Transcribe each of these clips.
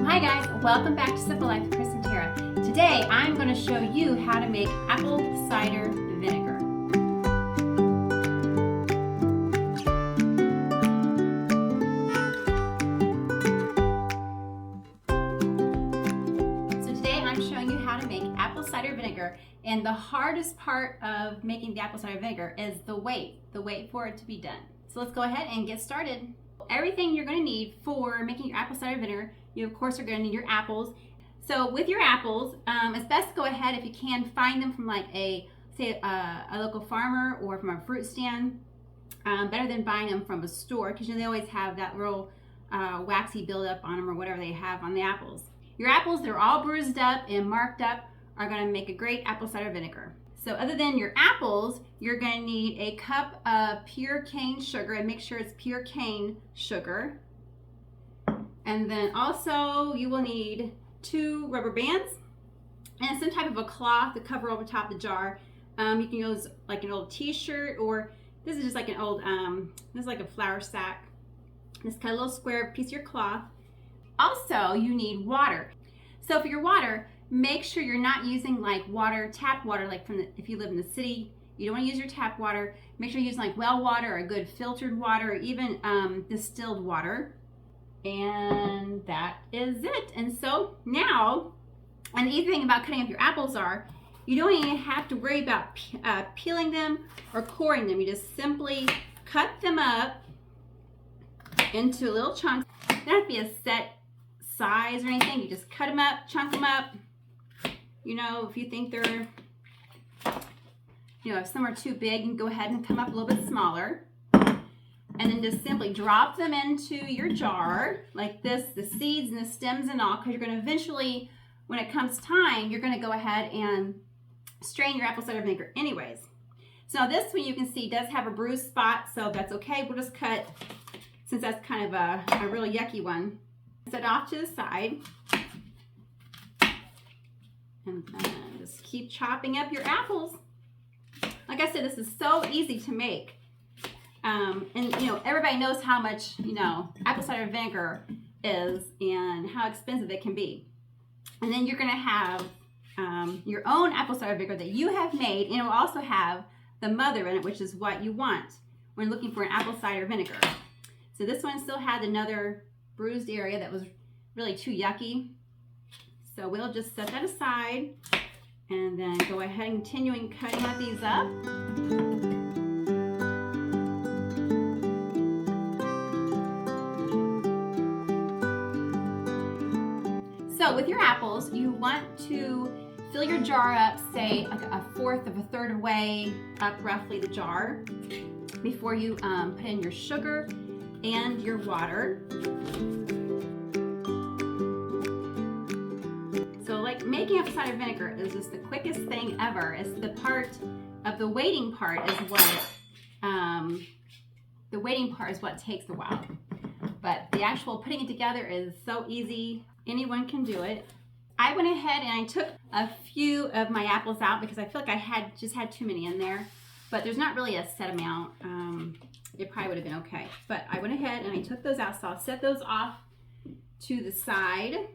Hi guys, welcome back to Simple Life with Chris and Tara. Today I'm going to show you how to make apple cider vinegar. So today I'm showing you how to make apple cider vinegar, and the hardest part of making the apple cider vinegar is the wait for it to be done. So let's go ahead and get started. Everything you're going to need for making your apple cider vinegar, you of course are going to need your apples. So with your apples, it's best to go ahead, if you can, find them from like a local farmer or from a fruit stand. Better than buying them from a store, because they always have that little waxy buildup on them or whatever they have on the apples. Your apples that are all bruised up and marked up are going to make a great apple cider vinegar. So other than your apples, you're going to need a cup of pure cane sugar, and make sure it's pure cane sugar. And then also you will need 2 rubber bands and some type of a cloth to cover over top the jar. You can use like an old t-shirt, or this is just like an old, this is like a flour sack. Just cut a little square piece of your cloth. Also, you need water. So for your water, make sure you're not using like tap water, like if you live in the city. You don't want to use your tap water. Make sure you're using like well water or good filtered water, or even distilled water. And that is it. And so now, and the easy thing about cutting up your apples are, you don't even have to worry about peeling them or coring them. You just simply cut them up into little chunks. They don't have to be a set size or anything. You just cut them up, chunk them up. You know, if you think they're, if some are too big, you can go ahead and come up a little bit smaller. And then just simply drop them into your jar like this, the seeds and the stems and all, because you're going to eventually, when it comes time, you're going to go ahead and strain your apple cider vinegar anyways. So now this one, you can see, does have a bruised spot, so that's okay. We'll just cut, since that's kind of a really yucky one, set off to the side. And then just keep chopping up your apples. Like I said, this is so easy to make. And everybody knows how much, apple cider vinegar is and how expensive it can be. And then you're going to have your own apple cider vinegar that you have made, and it will also have the mother in it, which is what you want when looking for an apple cider vinegar. So this one still had another bruised area that was really too yucky. So we'll just set that aside and then go ahead and continue cutting out these up. So with your apples, you want to fill your jar up, say like a fourth of a third way up roughly the jar, before you put in your sugar and your water. So like making apple cider vinegar is just the quickest thing ever. It's the part of the waiting part is what takes a while. But the actual putting it together is so easy. Anyone can do it. I went ahead and I took a few of my apples out because I feel like I just had too many in there. But there's not really a set amount. It probably would have been okay. But I went ahead and I took those out, so I'll set those off to the side.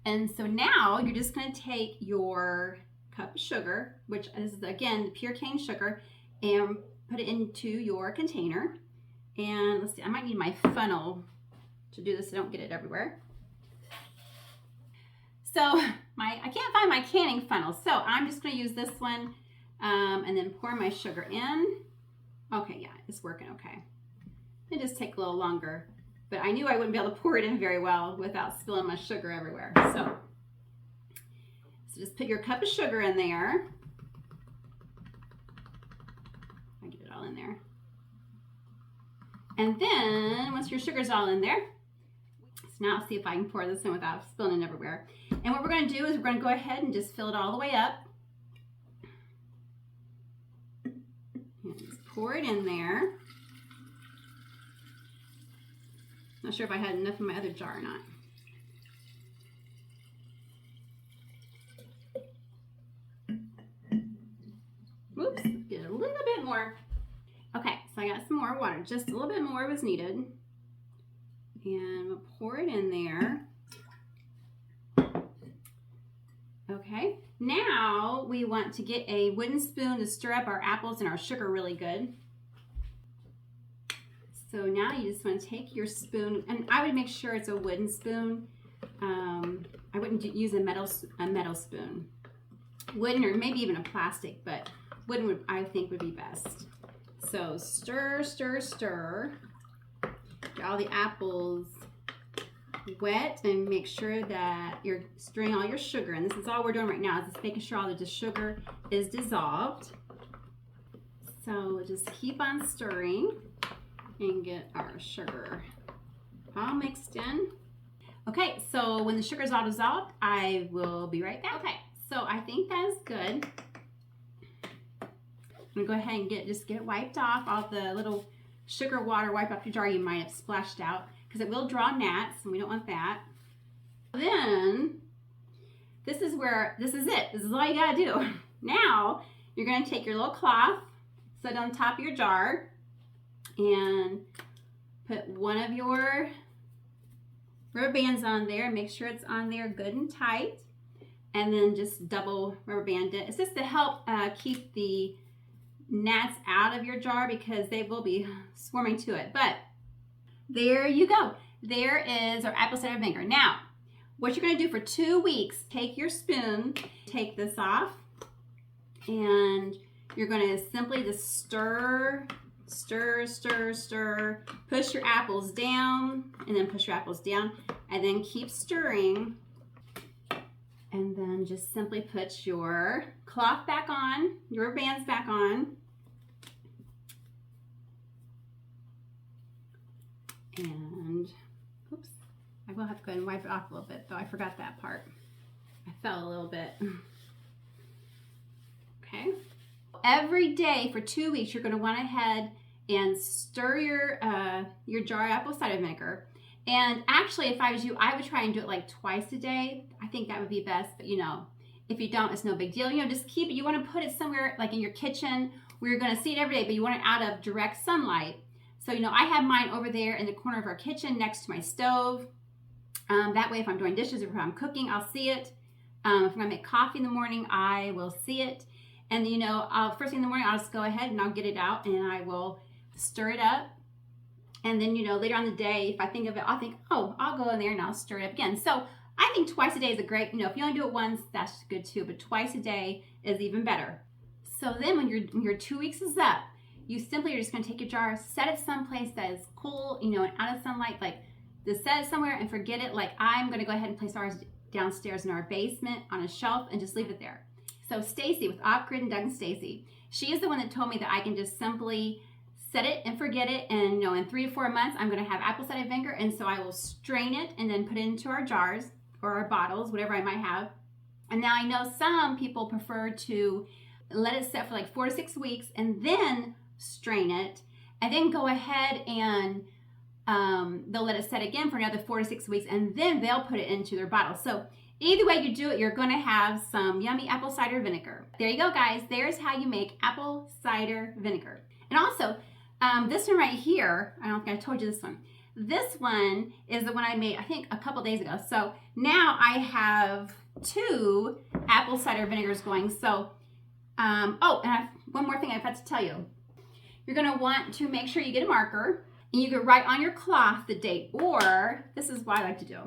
And so now you're just going to take your cup of sugar, which is again pure cane sugar, and put it into your container. And let's see, I might need my funnel to do this so I don't get it everywhere. So I can't find my canning funnel, so I'm just going to use this one and then pour my sugar in. Okay, yeah, it's working okay. It just take a little longer, but I knew I wouldn't be able to pour it in very well without spilling my sugar everywhere. So just put your cup of sugar in there. I get it all in there. And then once your sugar's all in there, so now I'll see if I can pour this in without spilling it everywhere. And what we're going to do is we're going to go ahead and just fill it all the way up. And just pour it in there. Not sure if I had enough in my other jar or not. Whoops, get a little bit more. Okay, so I got some more water. Just a little bit more was needed. And we'll pour it in there. Now we want to get a wooden spoon to stir up our apples and our sugar really good. So now you just want to take your spoon, and I would make sure it's a wooden spoon. I wouldn't use a metal spoon. Wooden, or maybe even a plastic, but wooden would, I think, would be best. So stir, stir, stir. Get all the apples wet, and make sure that you're stirring all your sugar. And this is all we're doing right now, is just making sure all the sugar is dissolved. So we'll just keep on stirring and get our sugar all mixed in. Okay, so when the sugar is all dissolved, I will be right back. Okay, so I think that is good. I'm gonna go ahead and get it wiped off, all the little sugar water, wipe off your jar you might have splashed out, because it will draw gnats, and we don't want that. Then, this is it. This is all you gotta do. Now, you're gonna take your little cloth, set it on top of your jar, and put one of your rubber bands on there. Make sure it's on there good and tight, and then just double rubber band it. It's just to help keep the gnats out of your jar, because they will be swarming to it. But there you go. There is our apple cider vinegar. Now, what you're going to do for 2 weeks, take your spoon, take this off, and you're going to simply just stir, stir, stir, stir. Push your apples down, and then push your apples down, and then keep stirring. And then just simply put your cloth back on, your bands back on. And, oops, I will have to go ahead and wipe it off a little bit, though I forgot that part. I fell a little bit. Okay. Every day for 2 weeks, you're going to want to head and stir your jar of apple cider vinegar. And actually, if I was you, I would try and do it like twice a day. I think that would be best, but you know, if you don't, it's no big deal. You know, just keep it. You want to put it somewhere like in your kitchen where you're going to see it every day, but you want it out of direct sunlight. So, you know, I have mine over there in the corner of our kitchen next to my stove. That way, if I'm doing dishes or if I'm cooking, I'll see it. If I'm going to make coffee in the morning, I will see it. And, you know, first thing in the morning, I'll just go ahead and I'll get it out and I will stir it up. And then, you know, later on the day, if I think of it, I'll think, oh, I'll go in there and I'll stir it up again. So I think twice a day is a great, you know, if you only do it once, that's good too, but twice a day is even better. So then when your 2 weeks is up, you simply are just gonna take your jar, set it someplace that is cool, you know, and out of sunlight, like just set it somewhere and forget it. Like I'm gonna go ahead and place ours downstairs in our basement on a shelf and just leave it there. So Stacy with Off Grid and Doug and Stacy, she is the one that told me that I can just simply set it and forget it, and you know, in 3 to 4 months I'm going to have apple cider vinegar, and so I will strain it and then put it into our jars or our bottles, whatever I might have. And now I know some people prefer to let it set for like 4 to 6 weeks and then strain it, and then go ahead and they'll let it set again for another 4 to 6 weeks, and then they'll put it into their bottle. So either way you do it, you're going to have some yummy apple cider vinegar. There you go, guys. There's how you make apple cider vinegar. And also, this one right here, I don't think I told you this one. This one is the one I made, I think, a couple days ago. So now I have 2 apple cider vinegars going. So, oh, and one more thing I forgot to tell you. You're going to want to make sure you get a marker, and you can write on your cloth the date, or this is what I like to do.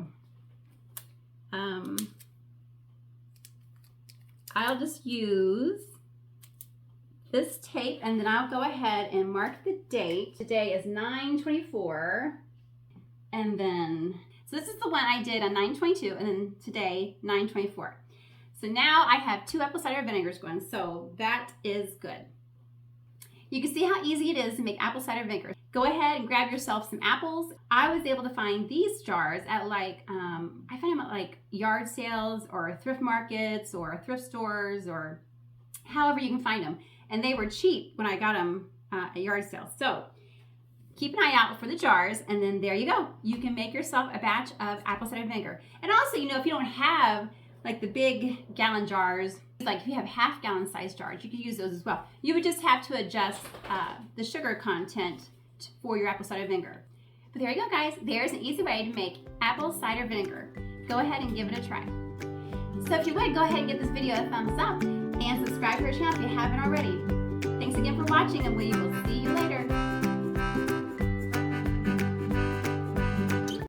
I'll just use this tape, and then I'll go ahead and mark the date. Today is 9/24, and then, so this is the one I did on 9/22, and then today, 9/24. So now I have 2 apple cider vinegars going, so that is good. You can see how easy it is to make apple cider vinegar. Go ahead and grab yourself some apples. I was able to find these jars at like, I found them at like yard sales or thrift markets or thrift stores or however you can find them. And they were cheap when I got them at yard sales. So keep an eye out for the jars, and then there you go. You can make yourself a batch of apple cider vinegar. And also, you know, if you don't have like the big gallon jars, like if you have half-gallon size jars, you could use those as well. You would just have to adjust the sugar content for your apple cider vinegar. But there you go, guys. There's an easy way to make apple cider vinegar. Go ahead and give it a try. So if you would, go ahead and give this video a thumbs up and subscribe to our channel if you haven't already. Thanks again for watching, and we will see you later.